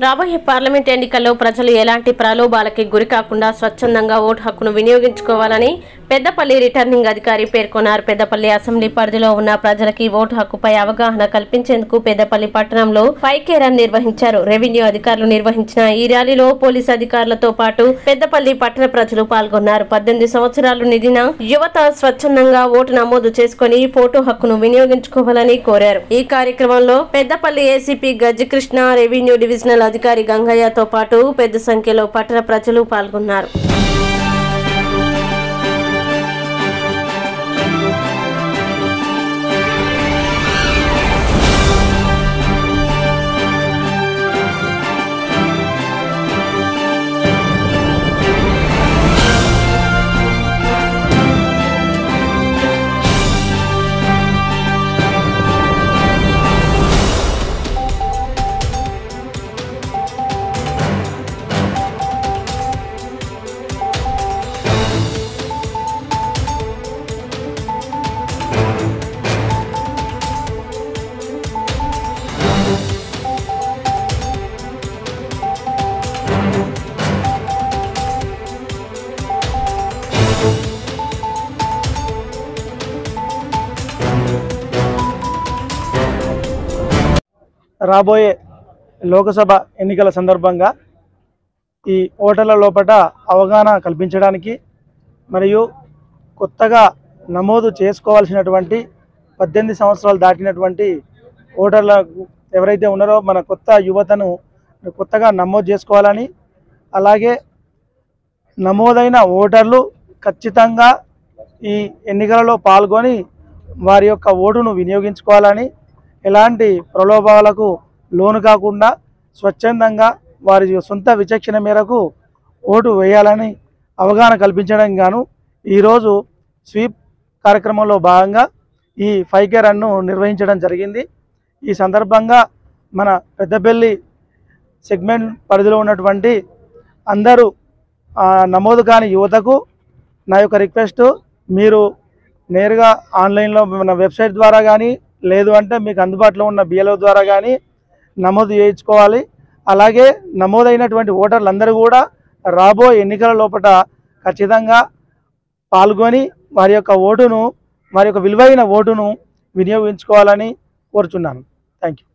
రాబోయే పార్లమెంట్ ఎన్నికల్లో ప్రజలు ఎలాంటి ప్రలోభాలకి గురికాకుండా స్వచ్ఛందంగా ఓటు హక్కును వినియోగించుకోవాలని పెద్దపల్లి రిటర్నింగ్ అధికారి పేర్కొన్నారు. పెద్దపల్లి అసెంబ్లీ పరిధిలో ఉన్న ప్రజలకి ఓటు హక్కుపై అవగాహన కల్పించేందుకు పెద్దపల్లి పట్టణంలో 5K రన్ నిర్వహించారు. రెవెన్యూ అధికారులు నిర్వహించిన ఈ ర్యాలీలో పోలీసు అధికారులతో పాటు పెద్దపల్లి పట్టణ ప్రజలు పాల్గొన్నారు. 18 సంవత్సరాలు నిండిన యువత స్వచ్ఛందంగా ఓటు నమోదు చేసుకుని ఓటు హక్కును వినియోగించుకోవాలని కోరారు. ఈ కార్యక్రమంలో పెద్దపల్లి ఏసీపీ గజ్జి కృష్ణ, రెవెన్యూ డివిజనల్ అధికారి గంగయ్యతో పాటు పెద్ద సంఖ్యలో పట్టణ ప్రజలు పాల్గొన్నారు. రాబోయే లోకసభ ఎన్నికల సందర్భంగా ఈ ఓటర్ల లోపల అవగాహన కల్పించడానికి మరియు కొత్తగా నమోదు చేసుకోవాల్సినటువంటి 18 సంవత్సరాలు దాటినటువంటి ఓటర్లకు ఎవరైతే ఉన్నారో మన కొత్త యువతను కొత్తగా నమోదు చేసుకోవాలని, అలాగే నమోదైన ఓటర్లు ఖచ్చితంగా ఈ ఎన్నికలలో పాల్గొని వారి యొక్క ఓటును వినియోగించుకోవాలని, ఎలాంటి ప్రలోభాలకు లోను కాకుండా స్వచ్ఛందంగా వారి సొంత విచక్షణ మేరకు ఓటు వేయాలని అవగాహన కల్పించడానికి గాను ఈరోజు స్వీప్ కార్యక్రమంలో భాగంగా ఈ 5K రన్ను నిర్వహించడం జరిగింది. ఈ సందర్భంగా మన పెద్దపల్లి సెగ్మెంట్ పరిధిలో ఉన్నటువంటి అందరూ నమోదు కాని యువతకు నా యొక్క రిక్వెస్ట్, మీరు నేరుగా ఆన్లైన్లో మన వెబ్సైట్ ద్వారా కానీ లేదు అంటే మీకు అందుబాటులో ఉన్న BLO ద్వారా కానీ నమోదు చేయించుకోవాలి. అలాగే నమోదైనటువంటి ఓటర్లందరూ కూడా రాబోయే ఎన్నికల లోపల ఖచ్చితంగా పాల్గొని వారి యొక్క విలువైన ఓటును వినియోగించుకోవాలని కోరుచున్నాను. Thank you.